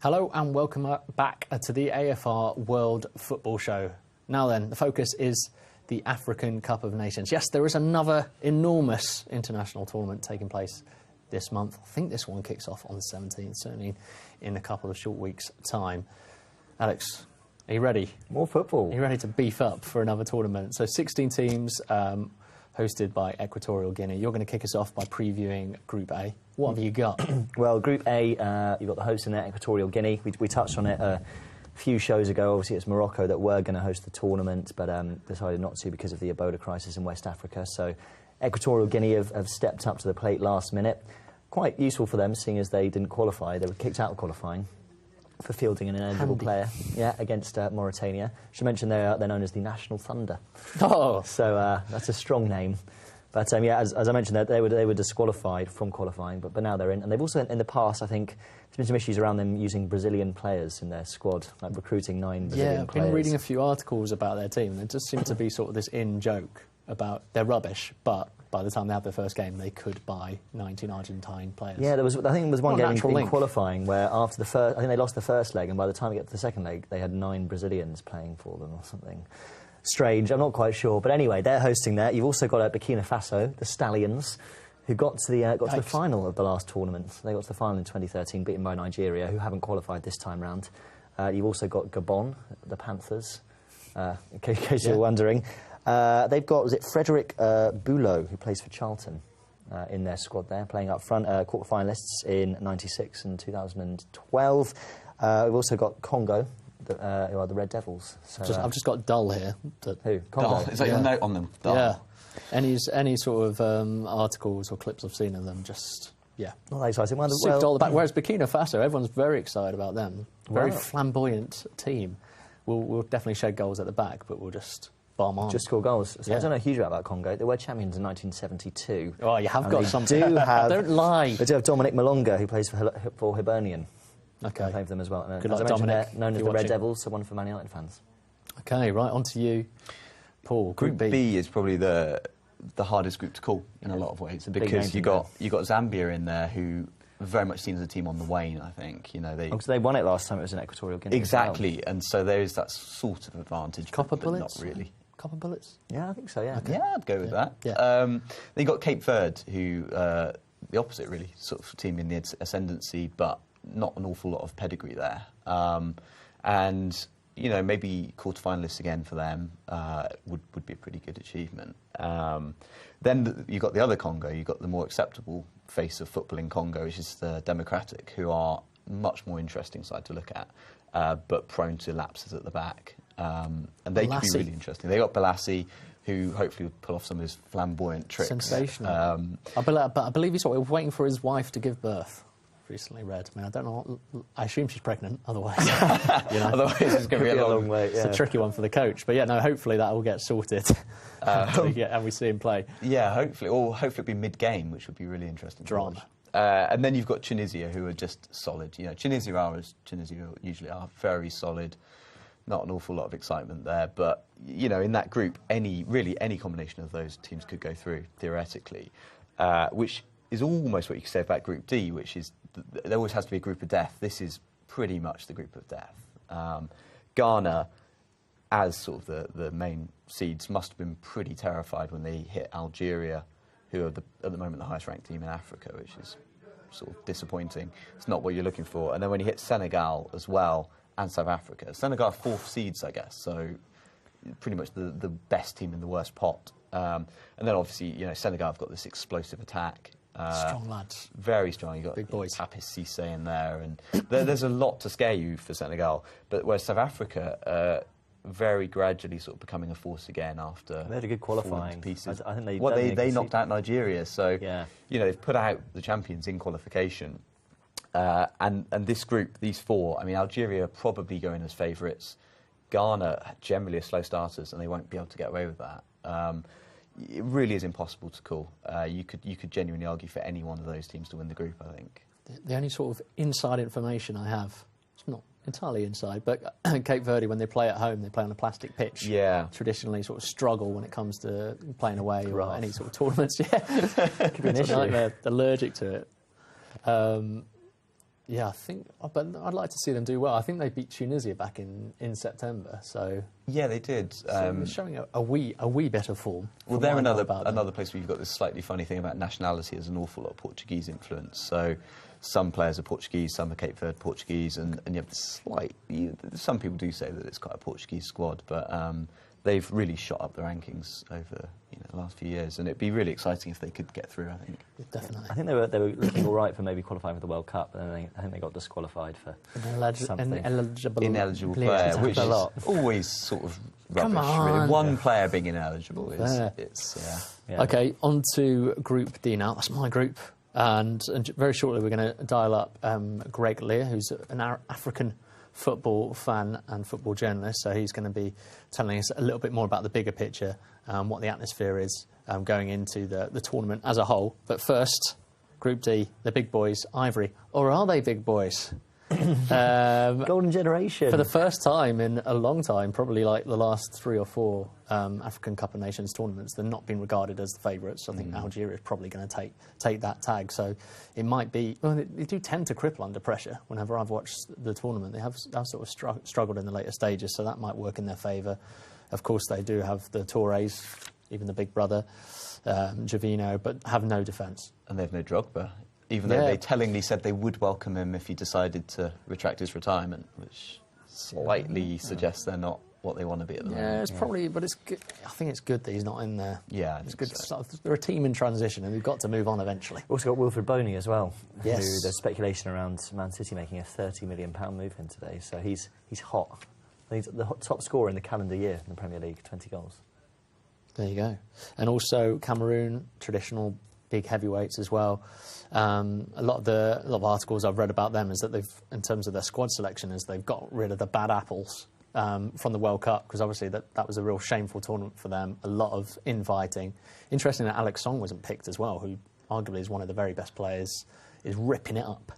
Hello and welcome back to the AFR World Football Show. Now then, the focus is the African Cup of Nations. Yes, there is another enormous international tournament taking place this month. I think this one kicks off on the 17th, certainly in a couple of short weeks' time. Alex, are you ready? More football. Are you ready to beef up for another tournament? So 16 teams hosted by Equatorial Guinea. You're going to kick us off by previewing Group A. What have you got? Well, Group A, you've got the host in there, Equatorial Guinea. We touched on it a few shows ago. Obviously, it's Morocco that were going to host the tournament, but decided not to because of the Ebola crisis in West Africa. So Equatorial Guinea have stepped up to the plate last minute. Quite useful for them, seeing as they didn't qualify. They were kicked out of qualifying for fielding an ineligible player against Mauritania. I should mention they're known as the National Thunder. Oh! So that's a strong name. But as I mentioned, they were disqualified from qualifying, but now they're in. And they've also, in the past, I think, there's been some issues around them using Brazilian players in their squad, like recruiting 9 Brazilian players. Yeah, I've been reading a few articles about their team. There just seems to be sort of this in-joke about they're rubbish, but by the time they have their first game, they could buy 19 Argentine players. Yeah, I think there was one game in qualifying where after the first, I think they lost the first leg, and by the time they get to the second leg, they had 9 Brazilians playing for them or something. Strange, I'm not quite sure. But anyway, they're hosting there. You've also got Burkina Faso, the Stallions, who got to the final of the last tournament. They got to the final in 2013, beaten by Nigeria, who haven't qualified this time round. You've also got Gabon, the Panthers, in case you're wondering. They've got, was it Frederick Boulot, who plays for Charlton, in their squad there, playing up front, quarter-finalists in 96 and 2012. We've also got Congo, who are the Red Devils. So, I've just got Dull here. Who? Congo? Dull. Is that your note on them? Dull. Yeah. Any sort of articles or clips I've seen of them, just, yeah. Not that exciting. Whereas Burkina Faso, everyone's very excited about them. Very flamboyant team. We'll definitely shed goals at the back, but we'll just bomb on. Just score goals. So I don't know a huge amount about Congo. They were champions in 1972. Oh, you have got something. Don't lie. They do have Dominic Malonga, who plays for Hibernian. Okay. Playing for them as well. Good as luck, I mentioned, Dominic, known as the Red Devils, so one for Man United fans. Okay, right, on to you, Paul. Group B is probably the hardest group to call in a lot of ways, because you got Zambia in there, who are very much seen as a team on the wane. I think because they won it last time. It was in Equatorial Guinea. Exactly, and so there is that sort of advantage. Copper bullets, not really. Copper bullets. Yeah, I think so. Yeah, okay. Yeah, I'd go with that. Yeah. Then you got Cape Verde, who the opposite really, sort of team in the ascendancy, but not an awful lot of pedigree there. And maybe quarter-finalists again for them would be a pretty good achievement. Then you got the other Congo. You got the more acceptable face of football in Congo, which is the Democratic, who are much more interesting side to look at, but prone to lapses at the back. And they could be really interesting. They got Balassi, who hopefully would pull off some of his flamboyant tricks. Sensational. I believe he's waiting for his wife to give birth. Recently read. I mean, I don't know. I assume she's pregnant. Otherwise, otherwise it's going to be a long wait. It's a tricky one for the coach. But hopefully that will get sorted and we see him play. Yeah, hopefully it'll be mid-game, which would be really interesting. Drama. And then you've got Tunisia, who are just solid. Tunisia are, as Tunisia usually are, very solid. Not an awful lot of excitement there, but in that group, any combination of those teams could go through theoretically, which is almost what you could say about Group D, which is there always has to be a group of death. This is pretty much the group of death. Ghana, as sort of the main seeds, must have been pretty terrified when they hit Algeria, who are at the moment the highest ranked team in Africa, which is sort of disappointing. It's not what you're looking for. And then when you hit Senegal as well, and South Africa. Senegal are 4th seeds, I guess, so pretty much the best team in the worst pot. And then obviously, Senegal have got this explosive attack. Strong lads. Very strong. You've got big boys. Papis Cissé in there, and there's a lot to scare you for Senegal. But whereas South Africa, very gradually sort of becoming a force again after they had a good qualifying. Pieces. I think they knocked out Nigeria, so they've put out the champions in qualification. And this group, these 4, I mean, Algeria are probably going as favourites. Ghana generally are slow starters, and they won't be able to get away with that. It really is impossible to call. You could genuinely argue for any one of those teams to win the group, I think. The only sort of inside information I have, it's not entirely inside. But Cape Verde, when they play at home, they play on a plastic pitch. Yeah. Traditionally sort of struggle when it comes to playing away or any sort of tournaments. Yeah. Could be an issue. They're allergic to it. Yeah, I think, but I'd like to see them do well. I think they beat Tunisia back in September, so yeah, they did. They're showing a wee bit of form. Well, they're another place where you've got this slightly funny thing about nationality. There's an awful lot of Portuguese influence. So some players are Portuguese, some are Cape Verde Portuguese, and you have this some people do say that it's quite a Portuguese squad, but they've really shot up the rankings over the last few years, and it'd be really exciting if they could get through. I think definitely. I think they were looking all right for maybe qualifying for the World Cup, and then I think they got disqualified for something. Ineligible player, which is always sort of rubbish. Come on. Really. One player being ineligible is Yeah. Okay, on to Group D now. That's my group, and very shortly we're going to dial up Greg Lea, who's an African football fan and football journalist, so he's going to be telling us a little bit more about the bigger picture, what the atmosphere is going into the tournament as a whole. But first, Group D, the big boys, Ivory, or are they big boys? Golden generation. For the first time in a long time, probably like the last 3 or 4 African Cup of Nations tournaments, they're not being regarded as the favourites. I think Algeria is probably going to take that tag. So it might be... Well, they do tend to cripple under pressure. Whenever I've watched the tournament, they have sort of struggled in the later stages, so that might work in their favour. Of course, they do have the Tourés, even the big brother, Javino, but have no defence. And they have no Drogba. Even though they tellingly said they would welcome him if he decided to retract his retirement, which slightly suggests they're not what they want to be at the moment. Yeah, it's probably, but it's good. I think it's good that he's not in there. Yeah, it's good. So. They're a team in transition, and they've got to move on eventually. Also got Wilfred Boney as well. Yes. Who there's speculation around Man City making a £30 million move in today, so he's hot. He's the top scorer in the calendar year in the Premier League, 20 goals. There you go. And also Cameroon, traditional big heavyweights as well. A lot of articles I've read about them is that they've, in terms of their squad selection, is they've got rid of the bad apples from the World Cup, because obviously that was a real shameful tournament for them. A lot of infighting. Interesting that Alex Song wasn't picked as well, who arguably is one of the very best players, is ripping it up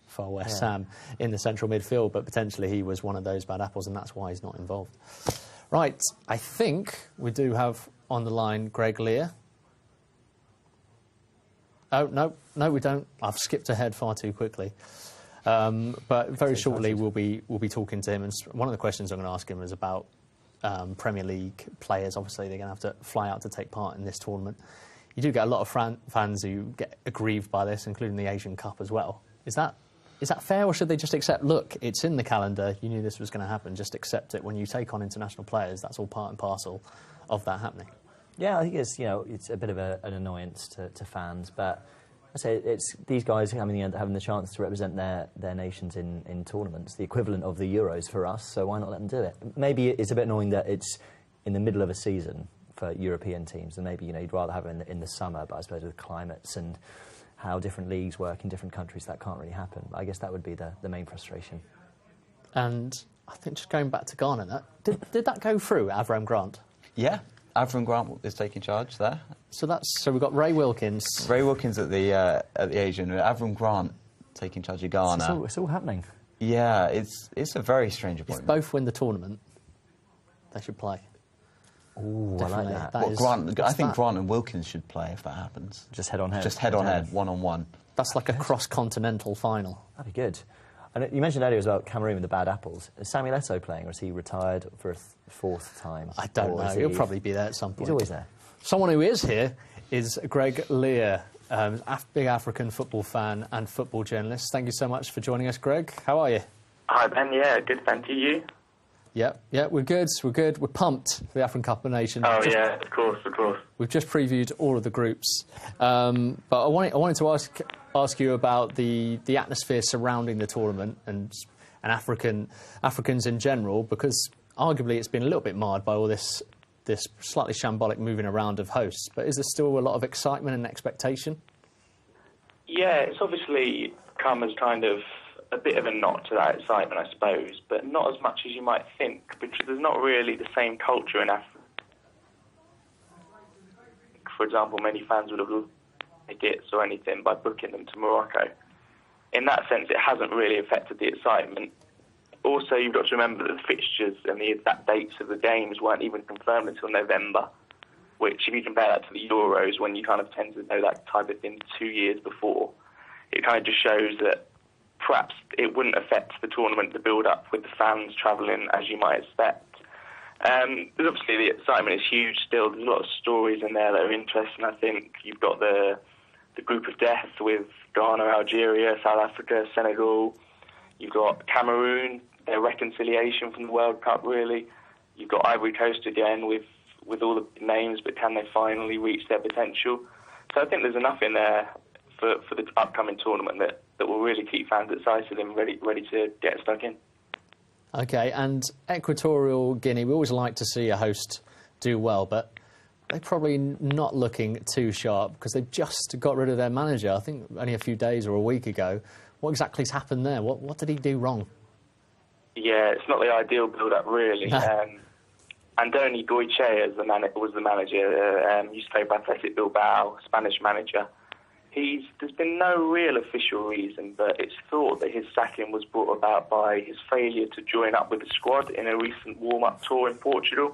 for West Ham in the central midfield, but potentially he was one of those bad apples, and that's why he's not involved. Right, I think we do have on the line Greg Lea. Oh, no, we don't. I've skipped ahead far too quickly. But very shortly we'll be talking to him, and one of the questions I'm going to ask him is about Premier League players. Obviously, they're going to have to fly out to take part in this tournament. You do get a lot of fans who get aggrieved by this, including the Asian Cup as well. Is that fair, or should they just accept, look, it's in the calendar, you knew this was going to happen, just accept it? When you take on international players, that's all part and parcel of that happening. Yeah, I think it's a bit of an annoyance to fans, but I say it's these guys having the chance to represent their nations in tournaments, the equivalent of the Euros for us. So why not let them do it? Maybe it's a bit annoying that it's in the middle of a season for European teams, and maybe you'd rather have it in the summer. But I suppose with climates and how different leagues work in different countries, that can't really happen. I guess that would be the main frustration. And I think just going back to Ghana, did that go through, Avram Grant? Yeah. Avram Grant is taking charge there. So we've got Ray Wilkins. Ray Wilkins at the Asian, Avram Grant taking charge of Ghana. It's all happening. Yeah, it's a very strange appointment. If both win the tournament, they should play. Ooh, I like that. I think Grant and Wilkins should play if that happens. Just head on head. Just head on head, 1-on-1. That's like a cross-continental final. That'd be good. And you mentioned earlier about Cameroon with the bad apples. Is Samuel Eto'o playing, or is he retired for a fourth time? I don't know. He'll probably be there at some point. He's always there. Someone who is here is Greg Lea, big African football fan and football journalist. Thank you so much for joining us, Greg. How are you? Hi, Ben. Yeah, good. Thank you. You? Yeah, we're good. We're pumped for the African Cup of Nations. Oh, yeah, of course. We've just previewed all of the groups. But I wanted to ask you about the atmosphere surrounding the tournament and Africans in general, because arguably it's been a little bit marred by all this slightly shambolic moving around of hosts. But is there still a lot of excitement and expectation? Yeah, it's obviously come as kind of a bit of a knot to that excitement, I suppose, but not as much as you might think, because there's not really the same culture in Africa. For example, many fans would have lost tickets or anything by booking them to Morocco. In that sense, it hasn't really affected the excitement. also you've got to remember that the fixtures and the exact dates of the games weren't even confirmed until November, which if you compare that to the Euros, when you kind of tend to know that type of thing 2 years before, it kind of just shows that perhaps it wouldn't affect the tournament, the build-up with the fans travelling as you might expect. But obviously the excitement is huge still. There's a lot of stories in there that are interesting. I think you've got the group of death with Ghana, Algeria, South Africa, Senegal. You've got Cameroon, their reconciliation from the World Cup, really. You've got Ivory Coast again with all the names, but can they finally reach their potential? So I think there's enough in there for the upcoming tournament that will really keep fans excited and ready to get stuck in. OK, and Equatorial Guinea, we always like to see a host do well, but they're probably not looking too sharp because they've just got rid of their manager, I think only a few days or a week ago. What exactly's happened there? What did he do wrong? Yeah, it's not the ideal build-up, really. Andoni Goicoechea was the manager, used to play for Athletic Bilbao, Spanish manager. There's been no real official reason, but it's thought that his sacking was brought about by his failure to join up with the squad in a recent warm-up tour in Portugal,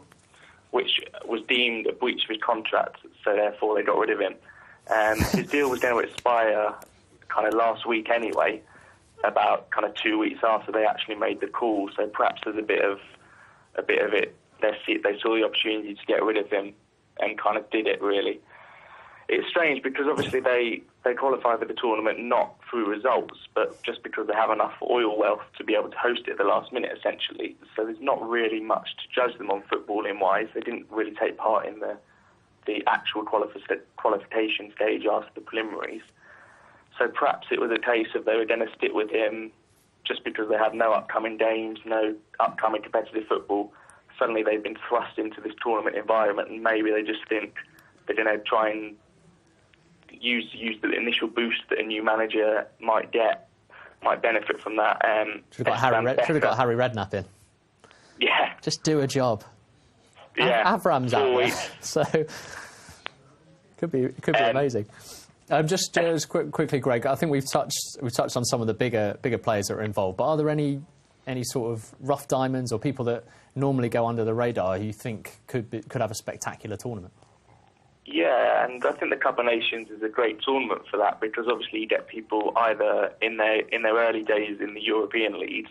which was deemed a breach of his contract, so therefore they got rid of him. His deal was going to expire kind of last week anyway, about kind of 2 weeks after they actually made the call, so perhaps there's a bit of it. They saw the opportunity to get rid of him and kind of did it, really. It's strange because obviously they qualify for the tournament not through results, but just because they have enough oil wealth to be able to host it at the last minute, essentially. So there's not really much to judge them on footballing-wise. They didn't really take part in the actual qualification stage after the preliminaries. So perhaps it was a case of they were going to stick with him just because they have no upcoming games, no upcoming competitive football. Suddenly they've been thrust into this tournament environment, and maybe they just think they're going to try and use the initial boost that a new manager might benefit from that. Should have got Harry Redknapp in. Yeah. Just do a job. Yeah. Avram's out there, so could be amazing. Just quickly, Greg. I think we've touched on some of the bigger players that are involved. But are there any sort of rough diamonds or people that normally go under the radar who you think could have a spectacular tournament? Yeah, and I think the Cup of Nations is a great tournament for that because obviously you get people either in their early days in the European leagues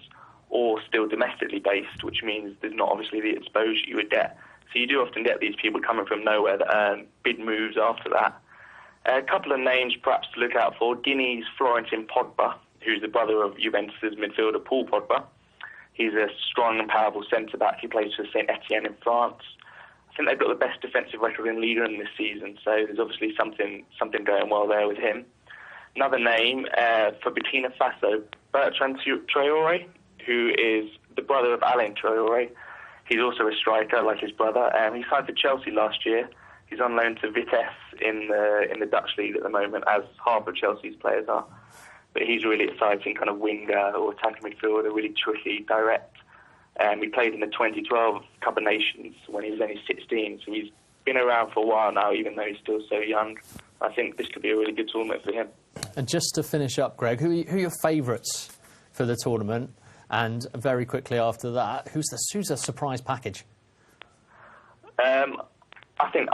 or still domestically based, which means there's not obviously the exposure you would get. So you do often get these people coming from nowhere that earn big moves after that. A couple of names perhaps to look out for. Guinea's Florentin Pogba, who's the brother of Juventus' midfielder Paul Pogba. He's a strong and powerful centre-back. He plays for Saint Etienne in France. I think they've got the best defensive record in Ligue 1 this season, so there's obviously something going well there with him. Another name for Burkina Faso, Bertrand Traoré, who is the brother of Alain Traoré. He's also a striker like his brother. He signed for Chelsea last year. He's on loan to Vitesse in the Dutch league at the moment, as half of Chelsea's players are. But he's a really exciting kind of winger or attacking midfielder, really tricky, direct. He played in the 2012 Cup of Nations when he was only 16, so he's been around for a while now, even though he's still so young. I think this could be a really good tournament for him. And just to finish up, Greg, who are your favourites for the tournament? And very quickly after that, who's the surprise package? I think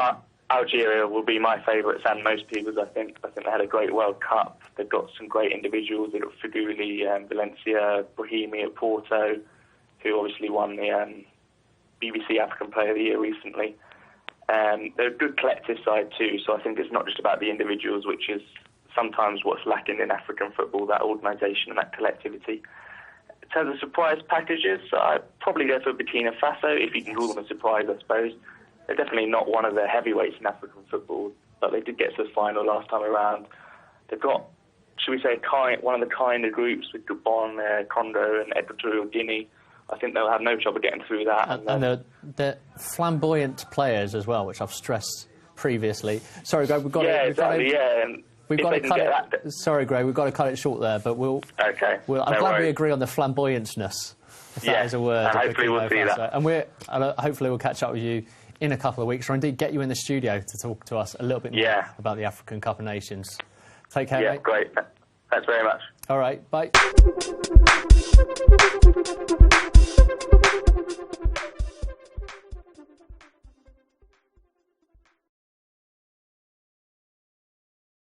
Algeria will be my favourites and most people's, I think. I think they had a great World Cup. They've got some great individuals. They've got Feghouli, Valencia, Brahimi at Porto, who obviously won the BBC African Player of the Year recently. They're a good collective side too, so I think it's not just about the individuals, which is sometimes what's lacking in African football, that organisation and that collectivity. In terms of surprise packages, I'd probably go for Burkina Faso, if you can call them a surprise, I suppose. They're definitely not one of the heavyweights in African football, but they did get to the final last time around. They've got, should we say, one of the kinder groups with Gabon, Congo and Equatorial Guinea. I think they'll have no trouble getting through that. And they're flamboyant players as well, which I've stressed previously. Sorry, Greg, we've got to cut it. Sorry, Greg, we've got to cut it short there, but we'll. Okay. I'm glad we agree on the flamboyantness, if that is a word. Hopefully we'll see that. And hopefully we'll catch up with you in a couple of weeks, or indeed get you in the studio to talk to us a little bit more about the African Cup of Nations. Take care, mate. Great. Thanks very much. All right, bye.